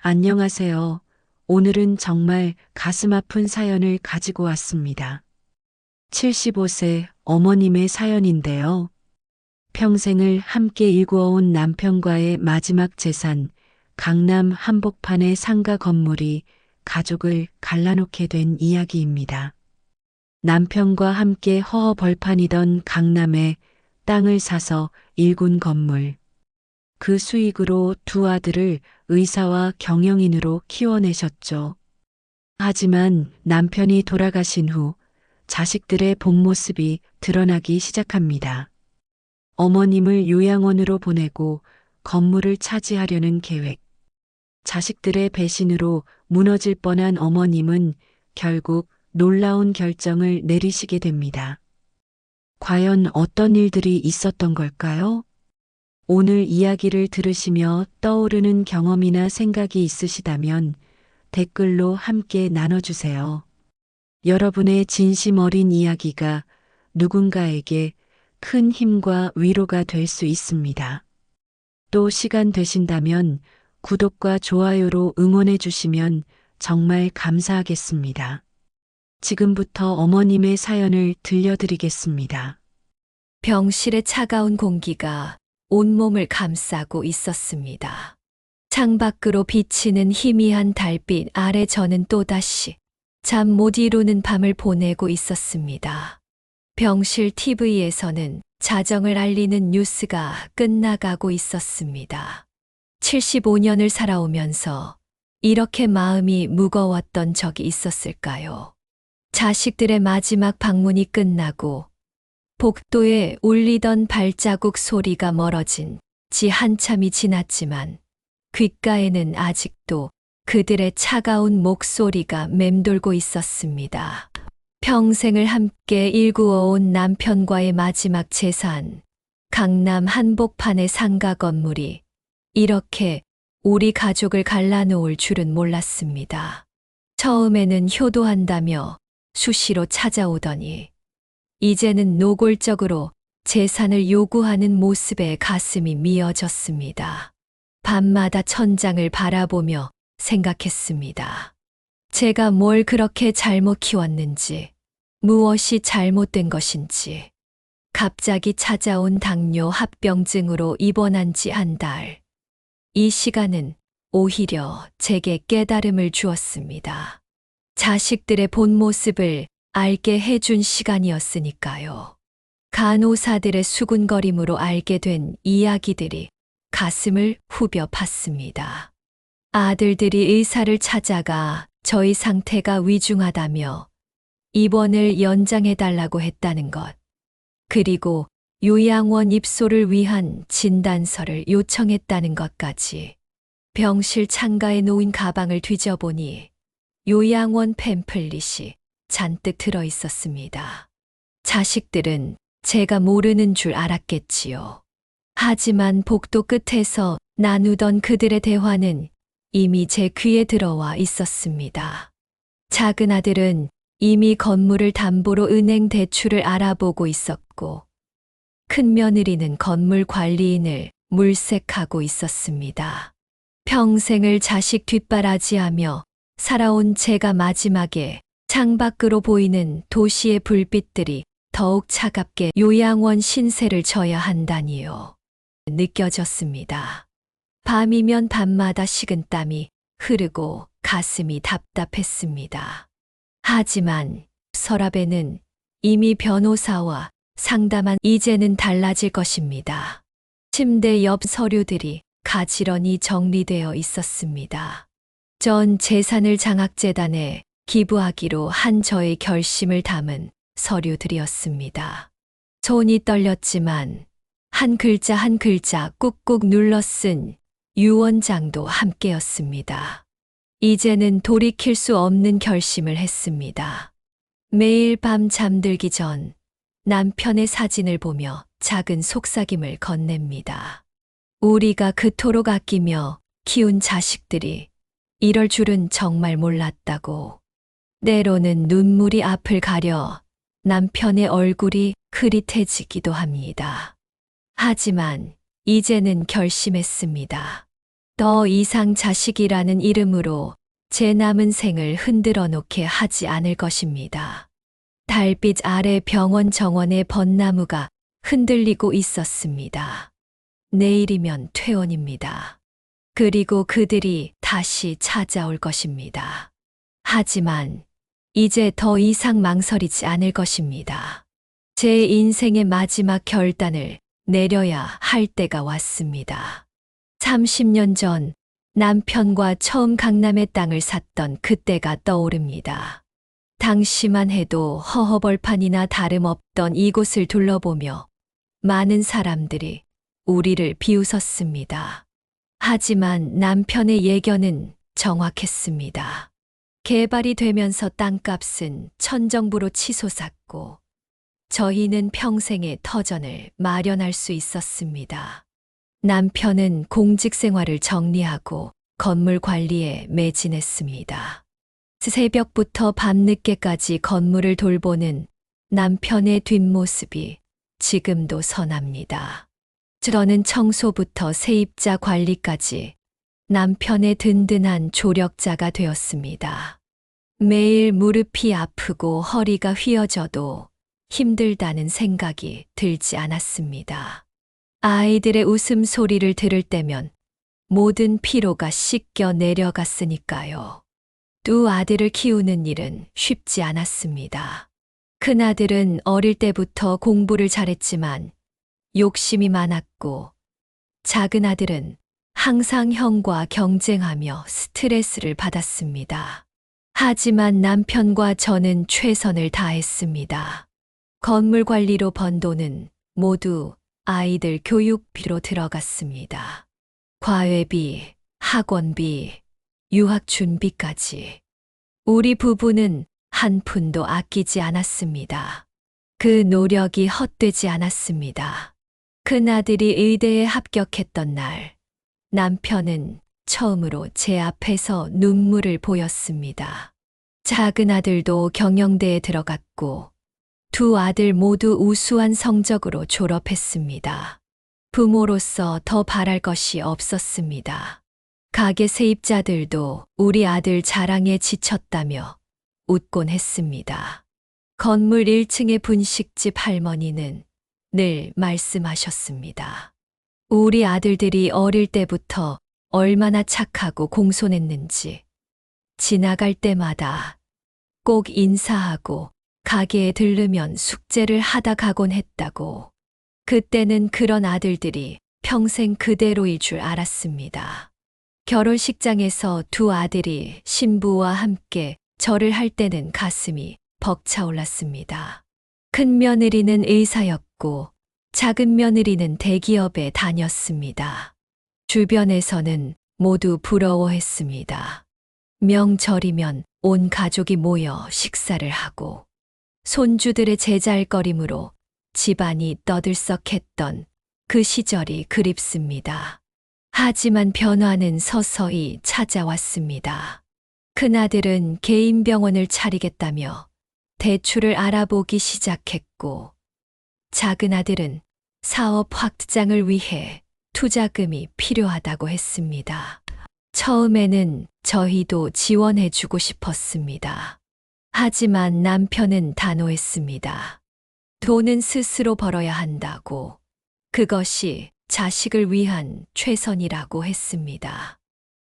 안녕하세요. 오늘은 정말 가슴 아픈 사연을 가지고 왔습니다. 75세 어머님의 사연인데요. 평생을 함께 일구어온 남편과의 마지막 재산, 강남 한복판의 상가 건물이 가족을 갈라놓게 된 이야기입니다. 남편과 함께 허허벌판이던 강남에 땅을 사서 일군 건물. 그 수익으로 두 아들을 의사와 경영인으로 키워내셨죠. 하지만 남편이 돌아가신 후 자식들의 본 모습이 드러나기 시작합니다. 어머님을 요양원으로 보내고 건물을 차지하려는 계획. 자식들의 배신으로 무너질 뻔한 어머님은 결국 놀라운 결정을 내리시게 됩니다. 과연 어떤 일들이 있었던 걸까요? 오늘 이야기를 들으시며 떠오르는 경험이나 생각이 있으시다면 댓글로 함께 나눠주세요. 여러분의 진심 어린 이야기가 누군가에게 큰 힘과 위로가 될 수 있습니다. 또 시간 되신다면 구독과 좋아요로 응원해 주시면 정말 감사하겠습니다. 지금부터 어머님의 사연을 들려드리겠습니다. 병실의 차가운 공기가 온몸을 감싸고 있었습니다. 창밖으로 비치는 희미한 달빛 아래 저는 또다시 잠 못 이루는 밤을 보내고 있었습니다. 병실 TV에서는 자정을 알리는 뉴스가 끝나가고 있었습니다. 75년을 살아오면서 이렇게 마음이 무거웠던 적이 있었을까요? 자식들의 마지막 방문이 끝나고 복도에 울리던 발자국 소리가 멀어진 지 한참이 지났지만 귓가에는 아직도 그들의 차가운 목소리가 맴돌고 있었습니다. 평생을 함께 일구어온 남편과의 마지막 재산, 강남 한복판의 상가 건물이 이렇게 우리 가족을 갈라놓을 줄은 몰랐습니다. 처음에는 효도한다며 수시로 찾아오더니 이제는 노골적으로 재산을 요구하는 모습에 가슴이 미어졌습니다. 밤마다 천장을 바라보며 생각했습니다. 제가 뭘 그렇게 잘못 키웠는지, 무엇이 잘못된 것인지. 갑자기 찾아온 당뇨 합병증으로 입원한 지 한 달. 이 시간은 오히려 제게 깨달음을 주었습니다. 자식들의 본 모습을 알게 해준 시간이었으니까요. 간호사들의 수군거림으로 알게 된 이야기들이 가슴을 후벼 팠습니다. 아들들이 의사를 찾아가 저희 상태가 위중하다며 입원을 연장해달라고 했다는 것. 그리고 요양원 입소를 위한 진단서를 요청했다는 것까지. 병실 창가에 놓인 가방을 뒤져보니 요양원 팸플릿이 잔뜩 들어 있었습니다. 자식들은 제가 모르는 줄 알았겠지요. 하지만 복도 끝에서 나누던 그들의 대화는 이미 제 귀에 들어와 있었습니다. 작은 아들은 이미 건물을 담보로 은행 대출을 알아보고 있었고, 큰 며느리는 건물 관리인을 물색하고 있었습니다. 평생을 자식 뒷바라지하며 살아온 제가 마지막에 창밖으로 보이는 도시의 불빛들이 더욱 차갑게 요양원 신세를 져야 한다니요. 느껴졌습니다. 밤이면 밤마다 식은땀이 흐르고 가슴이 답답했습니다. 하지만 서랍에는 이미 변호사와 상담한 이제는 달라질 것입니다. 침대 옆 서류들이 가지런히 정리되어 있었습니다. 전 재산을 장학재단에 기부하기로 한 저의 결심을 담은 서류들이었습니다. 손이 떨렸지만 한 글자 한 글자 꾹꾹 눌러 쓴 유언장도 함께였습니다. 이제는 돌이킬 수 없는 결심을 했습니다. 매일 밤 잠들기 전 남편의 사진을 보며 작은 속삭임을 건넵니다. 우리가 그토록 아끼며 키운 자식들이 이럴 줄은 정말 몰랐다고. 때로는 눈물이 앞을 가려 남편의 얼굴이 흐릿해지기도 합니다. 하지만 이제는 결심했습니다. 더 이상 자식이라는 이름으로 제 남은 생을 흔들어 놓게 하지 않을 것입니다. 달빛 아래 병원 정원의 벚나무가 흔들리고 있었습니다. 내일이면 퇴원입니다. 그리고 그들이 다시 찾아올 것입니다. 하지만 이제 더 이상 망설이지 않을 것입니다. 제 인생의 마지막 결단을 내려야 할 때가 왔습니다. 30년 전 남편과 처음 강남의 땅을 샀던 그때가 떠오릅니다. 당시만 해도 허허벌판이나 다름없던 이곳을 둘러보며 많은 사람들이 우리를 비웃었습니다. 하지만 남편의 예견은 정확했습니다. 개발이 되면서 땅값은 천정부로 치솟았고 저희는 평생의 터전을 마련할 수 있었습니다. 남편은 공직 생활을 정리하고 건물 관리에 매진했습니다. 새벽부터 밤늦게까지 건물을 돌보는 남편의 뒷모습이 지금도 선합니다. 저는 청소부터 세입자 관리까지 남편의 든든한 조력자가 되었습니다. 매일 무릎이 아프고 허리가 휘어져도 힘들다는 생각이 들지 않았습니다. 아이들의 웃음소리를 들을 때면 모든 피로가 씻겨 내려갔으니까요. 두 아들을 키우는 일은 쉽지 않았습니다. 큰아들은 어릴 때부터 공부를 잘했지만 욕심이 많았고 작은 아들은 항상 형과 경쟁하며 스트레스를 받았습니다. 하지만 남편과 저는 최선을 다했습니다. 건물 관리로 번 돈은 모두 아이들 교육비로 들어갔습니다. 과외비, 학원비, 유학 준비까지. 우리 부부는 한 푼도 아끼지 않았습니다. 그 노력이 헛되지 않았습니다. 큰아들이 의대에 합격했던 날, 남편은 처음으로 제 앞에서 눈물을 보였습니다. 작은 아들도 경영대에 들어갔고, 두 아들 모두 우수한 성적으로 졸업했습니다. 부모로서 더 바랄 것이 없었습니다. 가게 세입자들도 우리 아들 자랑에 지쳤다며 웃곤 했습니다. 건물 1층의 분식집 할머니는 늘 말씀하셨습니다. 우리 아들들이 어릴 때부터 얼마나 착하고 공손했는지 지나갈 때마다 꼭 인사하고 가게에 들르면 숙제를 하다 가곤 했다고. 그때는 그런 아들들이 평생 그대로일 줄 알았습니다. 결혼식장에서 두 아들이 신부와 함께 절을 할 때는 가슴이 벅차올랐습니다. 큰 며느리는 의사였고 작은 며느리는 대기업에 다녔습니다. 주변에서는 모두 부러워했습니다. 명절이면 온 가족이 모여 식사를 하고 손주들의 제잘거림으로 집안이 떠들썩했던 그 시절이 그립습니다. 하지만 변화는 서서히 찾아왔습니다. 큰아들은 개인 병원을 차리겠다며 대출을 알아보기 시작했고, 작은 아들은 사업 확장을 위해 투자금이 필요하다고 했습니다. 처음에는 저희도 지원해주고 싶었습니다. 하지만 남편은 단호했습니다. 돈은 스스로 벌어야 한다고, 그것이 자식을 위한 최선이라고 했습니다.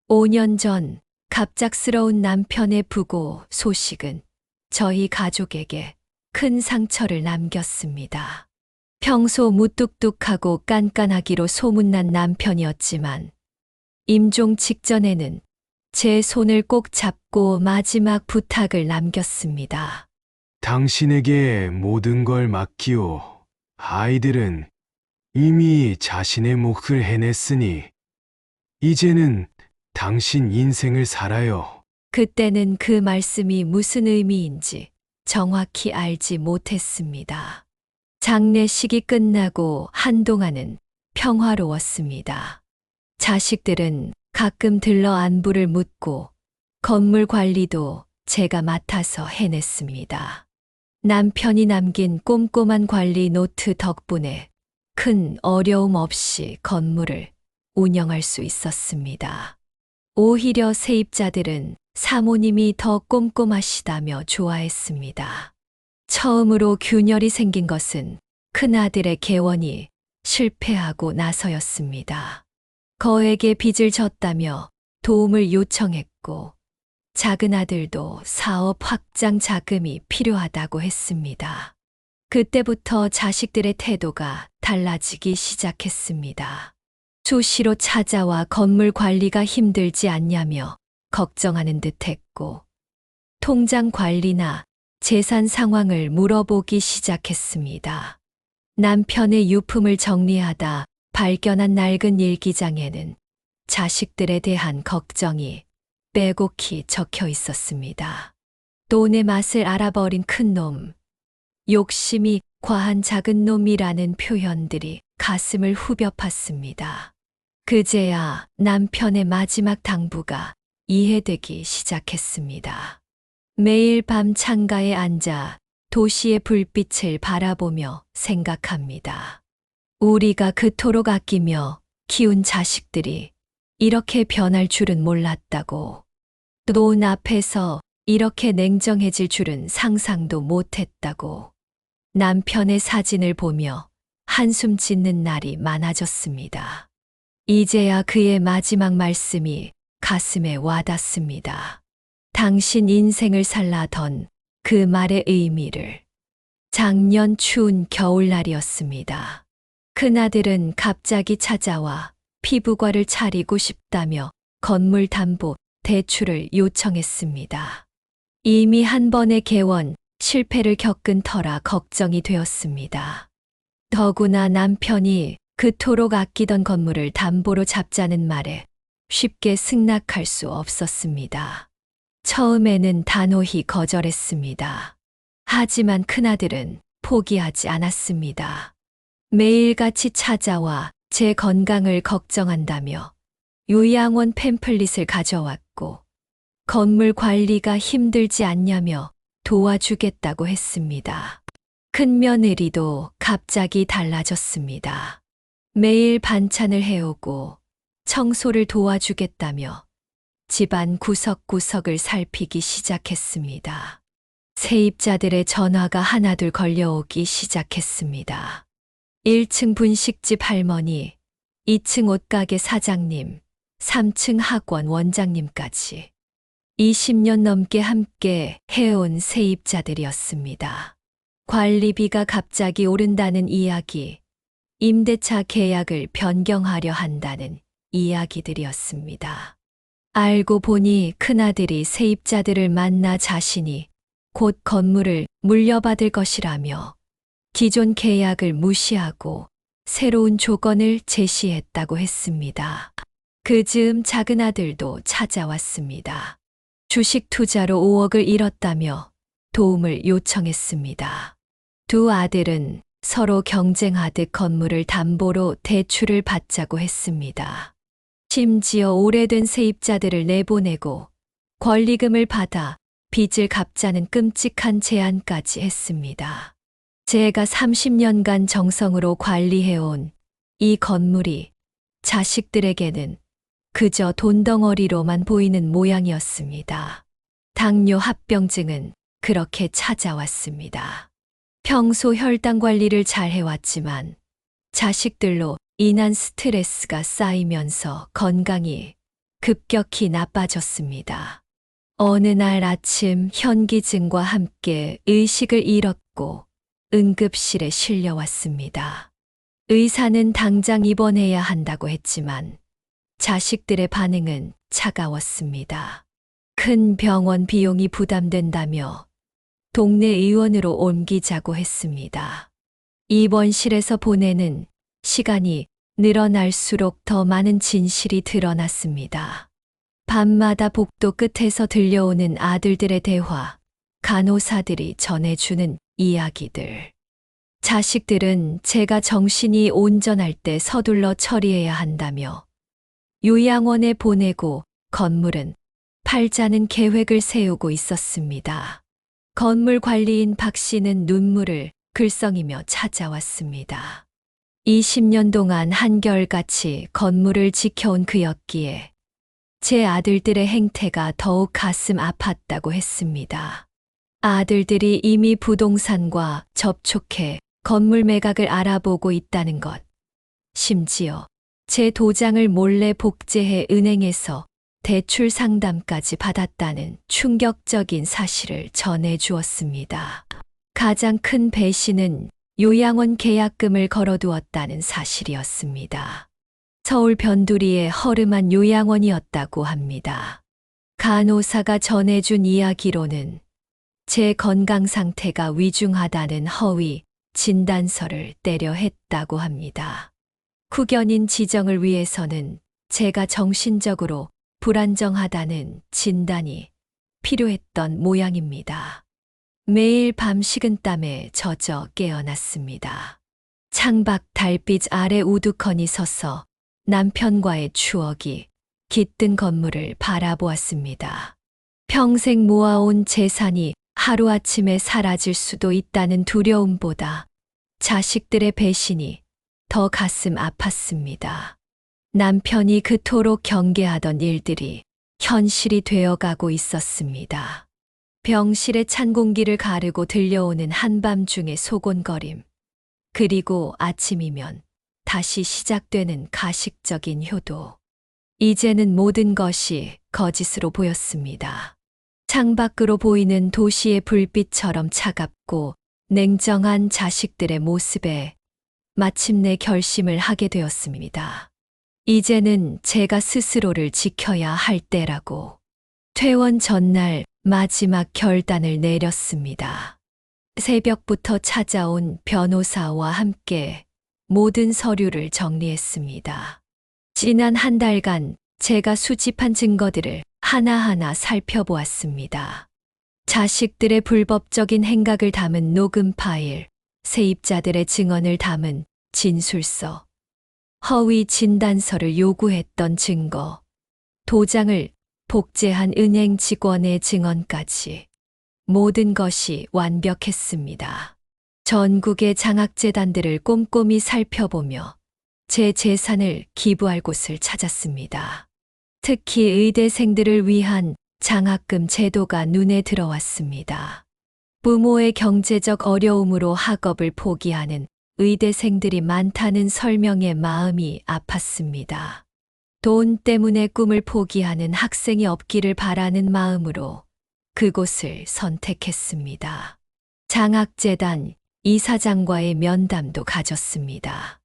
5년 전 갑작스러운 남편의 부고 소식은 저희 가족에게 큰 상처를 남겼습니다. 평소 무뚝뚝하고 깐깐하기로 소문난 남편이었지만 임종 직전에는 제 손을 꼭 잡고 마지막 부탁을 남겼습니다. 당신에게 모든 걸 맡기오. 아이들은 이미 자신의 몫을 해냈으니 이제는 당신 인생을 살아요. 그때는 그 말씀이 무슨 의미인지 정확히 알지 못했습니다. 장례식이 끝나고 한동안은 평화로웠습니다. 자식들은 가끔 들러 안부를 묻고 건물 관리도 제가 맡아서 해냈습니다. 남편이 남긴 꼼꼼한 관리 노트 덕분에 큰 어려움 없이 건물을 운영할 수 있었습니다. 오히려 세입자들은 사모님이 더 꼼꼼하시다며 좋아했습니다. 처음으로 균열이 생긴 것은 큰아들의 개원이 실패하고 나서였습니다. 거액의 빚을 졌다며 도움을 요청했고, 작은 아들도 사업 확장 자금이 필요하다고 했습니다. 그때부터 자식들의 태도가 달라지기 시작했습니다. 수시로 찾아와 건물 관리가 힘들지 않냐며 걱정하는 듯 했고, 통장 관리나 재산 상황을 물어보기 시작했습니다. 남편의 유품을 정리하다 발견한 낡은 일기장에는 자식들에 대한 걱정이 빼곡히 적혀 있었습니다. 돈의 맛을 알아버린 큰 놈, 욕심이 과한 작은 놈이라는 표현들이 가슴을 후벼 팠습니다. 그제야 남편의 마지막 당부가 이해되기 시작했습니다. 매일 밤 창가에 앉아 도시의 불빛을 바라보며 생각합니다. 우리가 그토록 아끼며 키운 자식들이 이렇게 변할 줄은 몰랐다고. 돈 앞에서 이렇게 냉정해질 줄은 상상도 못했다고. 남편의 사진을 보며 한숨 짓는 날이 많아졌습니다. 이제야 그의 마지막 말씀이 가슴에 와닿습니다. 당신 인생을 살라던 그 말의 의미를. 작년 추운 겨울날이었습니다. 큰아들은 갑자기 찾아와 피부과를 차리고 싶다며 건물 담보 대출을 요청했습니다. 이미 한 번의 개원 실패를 겪은 터라 걱정이 되었습니다. 더구나 남편이 그토록 아끼던 건물을 담보로 잡자는 말에 쉽게 승낙할 수 없었습니다. 처음에는 단호히 거절했습니다. 하지만 큰아들은 포기하지 않았습니다. 매일같이 찾아와 제 건강을 걱정한다며 요양원 팸플릿을 가져왔고, 건물 관리가 힘들지 않냐며 도와주겠다고 했습니다. 큰며느리도 갑자기 달라졌습니다. 매일 반찬을 해오고 청소를 도와주겠다며 집안 구석구석을 살피기 시작했습니다. 세입자들의 전화가 하나둘 걸려오기 시작했습니다. 1층 분식집 할머니, 2층 옷가게 사장님, 3층 학원 원장님까지 20년 넘게 함께 해온 세입자들이었습니다. 관리비가 갑자기 오른다는 이야기, 임대차 계약을 변경하려 한다는 이야기들이었습니다. 알고 보니 큰아들이 세입자들을 만나 자신이 곧 건물을 물려받을 것이라며 기존 계약을 무시하고 새로운 조건을 제시했다고 했습니다. 그 즈음 작은 아들도 찾아왔습니다. 주식 투자로 5억을 잃었다며 도움을 요청했습니다. 두 아들은 서로 경쟁하듯 건물을 담보로 대출을 받자고 했습니다. 심지어 오래된 세입자들을 내보내고 권리금을 받아 빚을 갚자는 끔찍한 제안까지 했습니다. 제가 30년간 정성으로 관리해온 이 건물이 자식들에게는 그저 돈덩어리로만 보이는 모양이었습니다. 당뇨 합병증은 그렇게 찾아왔습니다. 평소 혈당 관리를 잘 해왔지만 자식들로 인한 스트레스가 쌓이면서 건강이 급격히 나빠졌습니다. 어느 날 아침 현기증과 함께 의식을 잃었고 응급실에 실려왔습니다. 의사는 당장 입원해야 한다고 했지만 자식들의 반응은 차가웠습니다. 큰 병원 비용이 부담된다며 동네 의원으로 옮기자고 했습니다. 입원실에서 보내는 시간이 늘어날수록 더 많은 진실이 드러났습니다. 밤마다 복도 끝에서 들려오는 아들들의 대화, 간호사들이 전해주는 이야기들. 자식들은 제가 정신이 온전할 때 서둘러 처리해야 한다며 요양원에 보내고 건물은 팔자는 계획을 세우고 있었습니다. 건물 관리인 박 씨는 눈물을 글썽이며 찾아왔습니다. 20년 동안 한결같이 건물을 지켜온 그였기에 제 아들들의 행태가 더욱 가슴 아팠다고 했습니다. 아들들이 이미 부동산과 접촉해 건물 매각을 알아보고 있다는 것, 심지어 제 도장을 몰래 복제해 은행에서 대출 상담까지 받았다는 충격적인 사실을 전해 주었습니다. 가장 큰 배신은 요양원 계약금을 걸어두었다는 사실이었습니다. 서울 변두리의 허름한 요양원이었다고 합니다. 간호사가 전해준 이야기로는 제 건강 상태가 위중하다는 허위 진단서를 때려 했다고 합니다. 후견인 지정을 위해서는 제가 정신적으로 불안정하다는 진단이 필요했던 모양입니다. 매일 밤 식은땀에 젖어 깨어났습니다. 창밖 달빛 아래 우두커니 서서 남편과의 추억이 깃든 건물을 바라보았습니다. 평생 모아온 재산이 하루아침에 사라질 수도 있다는 두려움보다 자식들의 배신이 더 가슴 아팠습니다. 남편이 그토록 경계하던 일들이 현실이 되어가고 있었습니다. 병실의 찬 공기를 가르고 들려오는 한밤중의 소곤거림, 그리고 아침이면 다시 시작되는 가식적인 효도. 이제는 모든 것이 거짓으로 보였습니다. 창밖으로 보이는 도시의 불빛처럼 차갑고 냉정한 자식들의 모습에 마침내 결심을 하게 되었습니다. 이제는 제가 스스로를 지켜야 할 때라고. 퇴원 전날 마지막 결단을 내렸습니다. 새벽부터 찾아온 변호사와 함께 모든 서류를 정리했습니다. 지난 한 달간 제가 수집한 증거들을 하나하나 살펴보았습니다. 자식들의 불법적인 행각을 담은 녹음 파일, 세입자들의 증언을 담은 진술서, 허위 진단서를 요구했던 증거, 도장을 복제한 은행 직원의 증언까지 모든 것이 완벽했습니다. 전국의 장학재단들을 꼼꼼히 살펴보며 제 재산을 기부할 곳을 찾았습니다. 특히 의대생들을 위한 장학금 제도가 눈에 들어왔습니다. 부모의 경제적 어려움으로 학업을 포기하는 의대생들이 많다는 설명에 마음이 아팠습니다. 돈 때문에 꿈을 포기하는 학생이 없기를 바라는 마음으로 그곳을 선택했습니다. 장학재단 이사장과의 면담도 가졌습니다.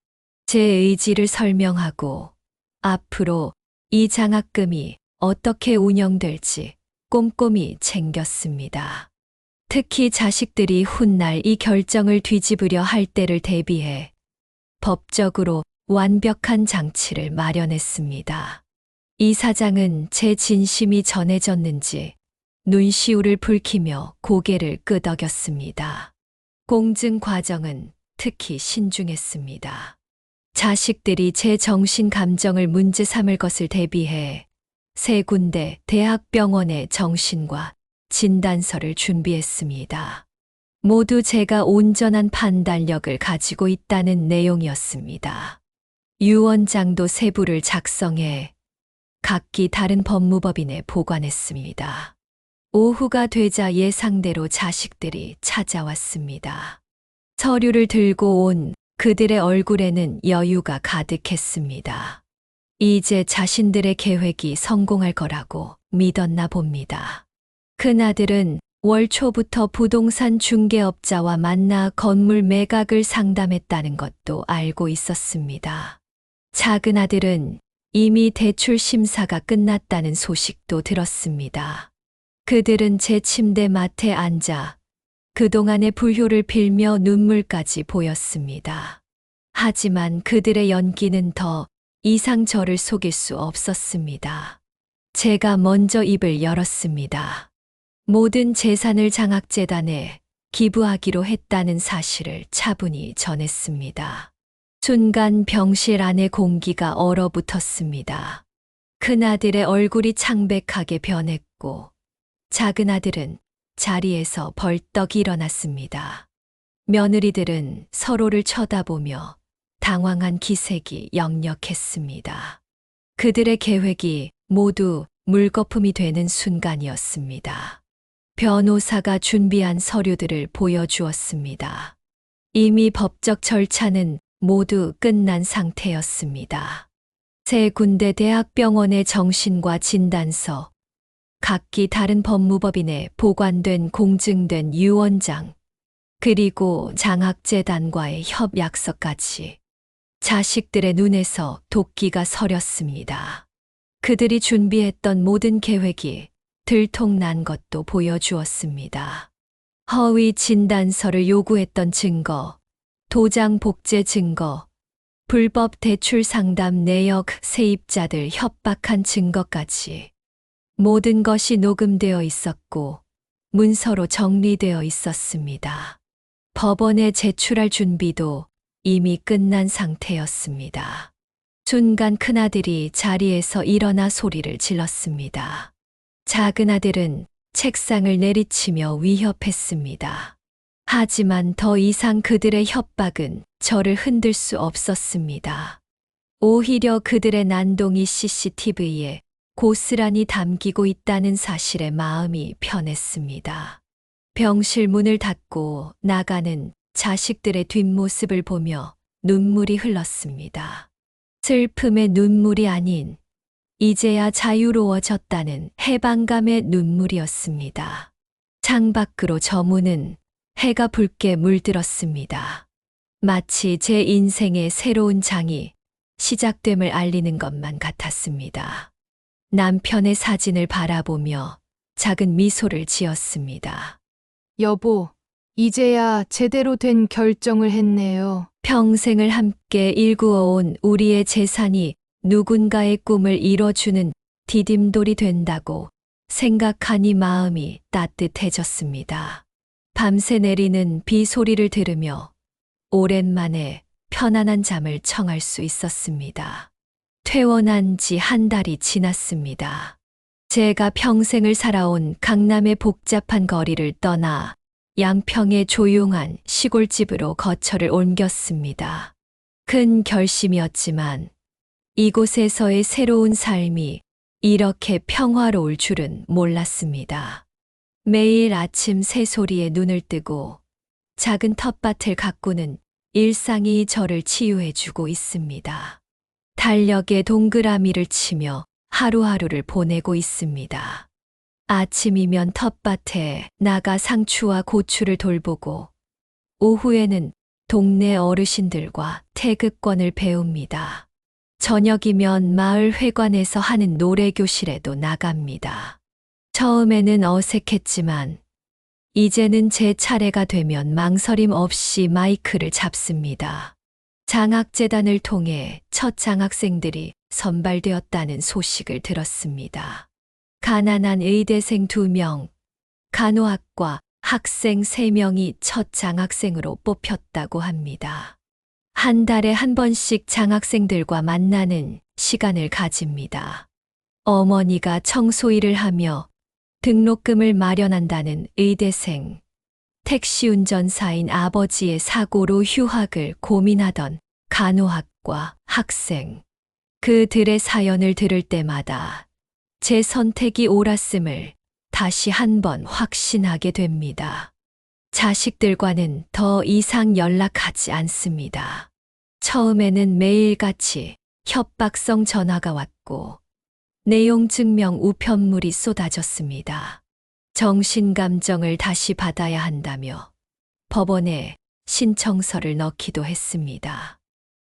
제 의지를 설명하고 앞으로 이 장학금이 어떻게 운영될지 꼼꼼히 챙겼습니다. 특히 자식들이 훗날 이 결정을 뒤집으려 할 때를 대비해 법적으로 완벽한 장치를 마련했습니다. 이 사장은 제 진심이 전해졌는지 눈시울을 붉히며 고개를 끄덕였습니다. 공증 과정은 특히 신중했습니다. 자식들이 제 정신 감정을 문제 삼을 것을 대비해 3군데 대학병원의 정신과 진단서를 준비했습니다. 모두 제가 온전한 판단력을 가지고 있다는 내용이었습니다. 유언장도 세부를 작성해 각기 다른 법무법인에 보관했습니다. 오후가 되자 예상대로 자식들이 찾아왔습니다. 서류를 들고 온 그들의 얼굴에는 여유가 가득했습니다. 이제 자신들의 계획이 성공할 거라고 믿었나 봅니다. 큰아들은 월 초부터 부동산 중개업자와 만나 건물 매각을 상담했다는 것도 알고 있었습니다. 작은아들은 이미 대출 심사가 끝났다는 소식도 들었습니다. 그들은 제 침대 맡에 앉아 그동안의 불효를 빌며 눈물까지 보였습니다. 하지만 그들의 연기는 더 이상 저를 속일 수 없었습니다. 제가 먼저 입을 열었습니다. 모든 재산을 장학재단에 기부하기로 했다는 사실을 차분히 전했습니다. 순간 병실 안의 공기가 얼어붙었습니다. 큰아들의 얼굴이 창백하게 변했고 작은아들은 자리에서 벌떡 일어났습니다. 며느리들은 서로를 쳐다보며 당황한 기색이 역력했습니다. 그들의 계획이 모두 물거품이 되는 순간이었습니다. 변호사가 준비한 서류들을 보여주었습니다. 이미 법적 절차는 모두 끝난 상태였습니다. 세 군데 대학병원의 정신과 진단서, 각기 다른 법무법인에 보관된 공증된 유언장, 그리고 장학재단과의 협약서까지 자식들의 눈에서 도끼가 서렸습니다. 그들이 준비했던 모든 계획이 들통난 것도 보여주었습니다. 허위 진단서를 요구했던 증거, 도장 복제 증거, 불법 대출 상담 내역 세입자들 협박한 증거까지 모든 것이 녹음되어 있었고 문서로 정리되어 있었습니다. 법원에 제출할 준비도 이미 끝난 상태였습니다. 순간 큰아들이 자리에서 일어나 소리를 질렀습니다. 작은 아들은 책상을 내리치며 위협했습니다. 하지만 더 이상 그들의 협박은 저를 흔들 수 없었습니다. 오히려 그들의 난동이 CCTV에 고스란히 담기고 있다는 사실에 마음이 편했습니다. 병실 문을 닫고 나가는 자식들의 뒷모습을 보며 눈물이 흘렀습니다. 슬픔의 눈물이 아닌 이제야 자유로워졌다는 해방감의 눈물이었습니다. 창밖으로 저 문은 해가 붉게 물들었습니다. 마치 제 인생의 새로운 장이 시작됨을 알리는 것만 같았습니다. 남편의 사진을 바라보며 작은 미소를 지었습니다. 여보, 이제야 제대로 된 결정을 했네요. 평생을 함께 일구어온 우리의 재산이 누군가의 꿈을 이뤄주는 디딤돌이 된다고 생각하니 마음이 따뜻해졌습니다. 밤새 내리는 비 소리를 들으며 오랜만에 편안한 잠을 청할 수 있었습니다. 퇴원한 지 한 달이 지났습니다. 제가 평생을 살아온 강남의 복잡한 거리를 떠나 양평의 조용한 시골집으로 거처를 옮겼습니다. 큰 결심이었지만 이곳에서의 새로운 삶이 이렇게 평화로울 줄은 몰랐습니다. 매일 아침 새소리에 눈을 뜨고 작은 텃밭을 가꾸는 일상이 저를 치유해주고 있습니다. 달력에 동그라미를 치며 하루하루를 보내고 있습니다. 아침이면 텃밭에 나가 상추와 고추를 돌보고 오후에는 동네 어르신들과 태극권을 배웁니다. 저녁이면 마을 회관에서 하는 노래교실에도 나갑니다. 처음에는 어색했지만 이제는 제 차례가 되면 망설임 없이 마이크를 잡습니다. 장학재단을 통해 첫 장학생들이 선발되었다는 소식을 들었습니다. 가난한 의대생 2명, 간호학과 학생 3명이 첫 장학생으로 뽑혔다고 합니다. 한 달에 한 번씩 장학생들과 만나는 시간을 가집니다. 어머니가 청소일을 하며 등록금을 마련한다는 의대생, 택시 운전사인 아버지의 사고로 휴학을 고민하던 간호학과 학생, 그들의 사연을 들을 때마다 제 선택이 옳았음을 다시 한번 확신하게 됩니다. 자식들과는 더 이상 연락하지 않습니다. 처음에는 매일같이 협박성 전화가 왔고 내용 증명 우편물이 쏟아졌습니다. 정신감정을 다시 받아야 한다며 법원에 신청서를 넣기도 했습니다.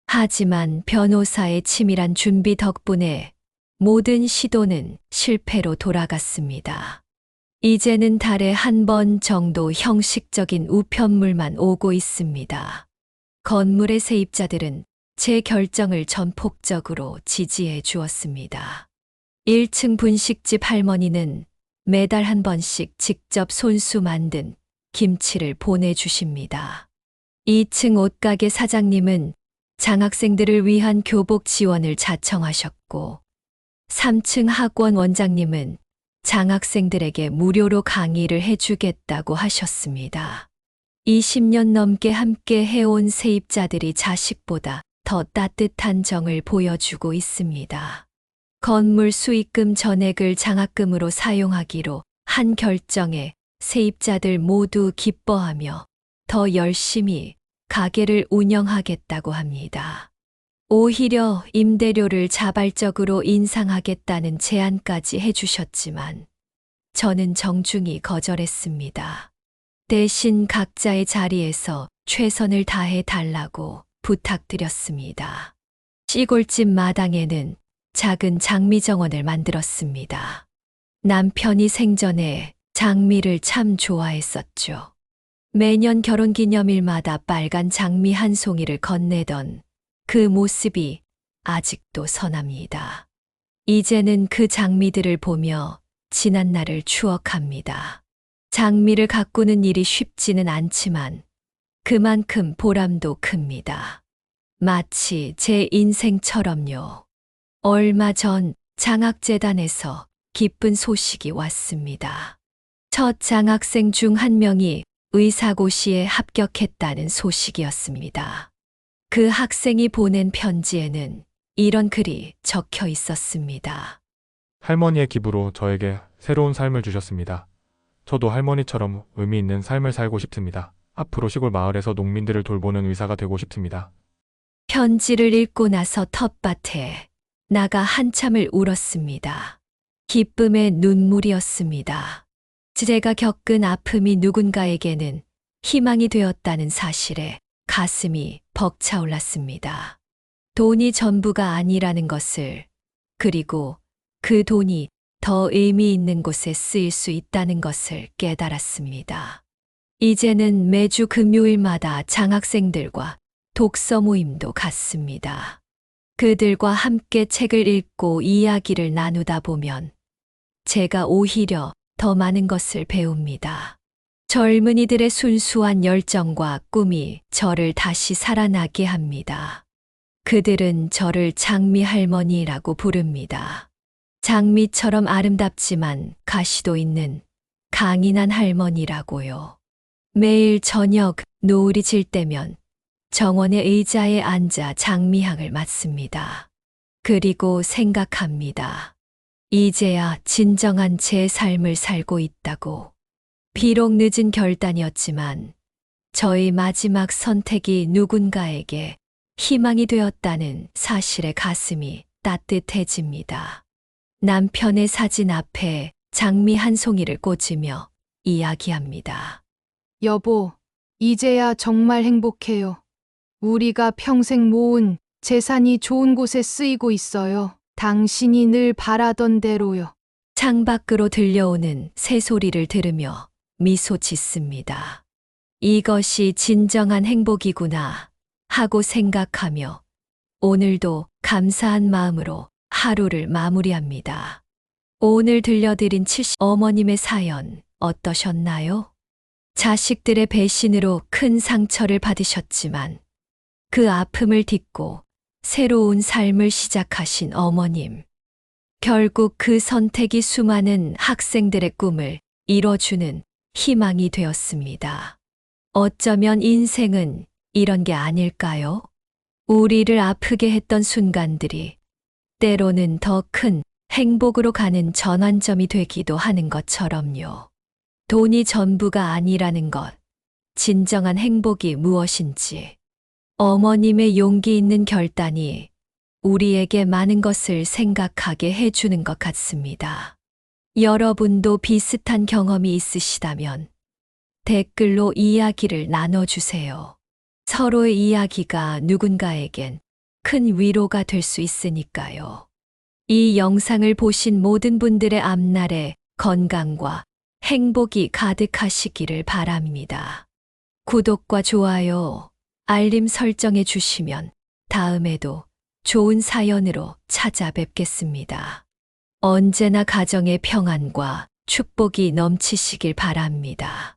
하지만 변호사의 치밀한 준비 덕분에 모든 시도는 실패로 돌아갔습니다. 이제는 달에 한 번 정도 형식적인 우편물만 오고 있습니다. 건물의 세입자들은 제 결정을 전폭적으로 지지해 주었습니다. 1층 분식집 할머니는 매달 한 번씩 직접 손수 만든 김치를 보내주십니다. 2층 옷가게 사장님은 장학생들을 위한 교복 지원을 자청하셨고 3층 학원 원장님은 장학생들에게 무료로 강의를 해주겠다고 하셨습니다. 20년 넘게 함께 해온 세입자들이 자식보다 더 따뜻한 정을 보여주고 있습니다. 건물 수익금 전액을 장학금으로 사용하기로 한 결정에 세입자들 모두 기뻐하며 더 열심히 가게를 운영하겠다고 합니다. 오히려 임대료를 자발적으로 인상하겠다는 제안까지 해주셨지만 저는 정중히 거절했습니다. 대신 각자의 자리에서 최선을 다해 달라고 부탁드렸습니다. 시골집 마당에는 작은 장미정원을 만들었습니다. 남편이 생전에 장미를 참 좋아했었죠. 매년 결혼기념일마다 빨간 장미 한 송이를 건네던 그 모습이 아직도 선합니다. 이제는 그 장미들을 보며 지난 날을 추억합니다. 장미를 가꾸는 일이 쉽지는 않지만 그만큼 보람도 큽니다. 마치 제 인생처럼요. 얼마 전 장학재단에서 기쁜 소식이 왔습니다. 첫 장학생 중 한 명이 의사고시에 합격했다는 소식이었습니다. 그 학생이 보낸 편지에는 이런 글이 적혀 있었습니다. 할머니의 기부로 저에게 새로운 삶을 주셨습니다. 저도 할머니처럼 의미 있는 삶을 살고 싶습니다. 앞으로 시골 마을에서 농민들을 돌보는 의사가 되고 싶습니다. 편지를 읽고 나서 텃밭에 나가 한참을 울었습니다. 기쁨의 눈물이었습니다. 제가 겪은 아픔이 누군가에게는 희망이 되었다는 사실에 가슴이 벅차올랐습니다. 돈이 전부가 아니라는 것을, 그리고 그 돈이 더 의미 있는 곳에 쓰일 수 있다는 것을 깨달았습니다. 이제는 매주 금요일마다 장학생들과 독서 모임도 갖습니다. 그들과 함께 책을 읽고 이야기를 나누다 보면 제가 오히려 더 많은 것을 배웁니다. 젊은이들의 순수한 열정과 꿈이 저를 다시 살아나게 합니다. 그들은 저를 장미 할머니라고 부릅니다. 장미처럼 아름답지만 가시도 있는 강인한 할머니라고요. 매일 저녁 노을이 질 때면 정원의 의자에 앉아 장미향을 맡습니다. 그리고 생각합니다. 이제야 진정한 제 삶을 살고 있다고. 비록 늦은 결단이었지만 저의 마지막 선택이 누군가에게 희망이 되었다는 사실에 가슴이 따뜻해집니다. 남편의 사진 앞에 장미 한 송이를 꽂으며 이야기합니다. 여보, 이제야 정말 행복해요. 우리가 평생 모은 재산이 좋은 곳에 쓰이고 있어요. 당신이 늘 바라던 대로요. 창밖으로 들려오는 새소리를 들으며 미소 짓습니다. 이것이 진정한 행복이구나 하고 생각하며 오늘도 감사한 마음으로 하루를 마무리합니다. 오늘 들려드린 70 어머님의 사연 어떠셨나요? 자식들의 배신으로 큰 상처를 받으셨지만 그 아픔을 딛고 새로운 삶을 시작하신 어머님. 결국 그 선택이 수많은 학생들의 꿈을 이뤄주는 희망이 되었습니다. 어쩌면 인생은 이런 게 아닐까요? 우리를 아프게 했던 순간들이 때로는 더 큰 행복으로 가는 전환점이 되기도 하는 것처럼요. 돈이 전부가 아니라는 것, 진정한 행복이 무엇인지, 어머님의 용기 있는 결단이 우리에게 많은 것을 생각하게 해주는 것 같습니다. 여러분도 비슷한 경험이 있으시다면 댓글로 이야기를 나눠주세요. 서로의 이야기가 누군가에겐 큰 위로가 될 수 있으니까요. 이 영상을 보신 모든 분들의 앞날에 건강과 행복이 가득하시기를 바랍니다. 구독과 좋아요, 알림 설정해 주시면 다음에도 좋은 사연으로 찾아뵙겠습니다. 언제나 가정의 평안과 축복이 넘치시길 바랍니다.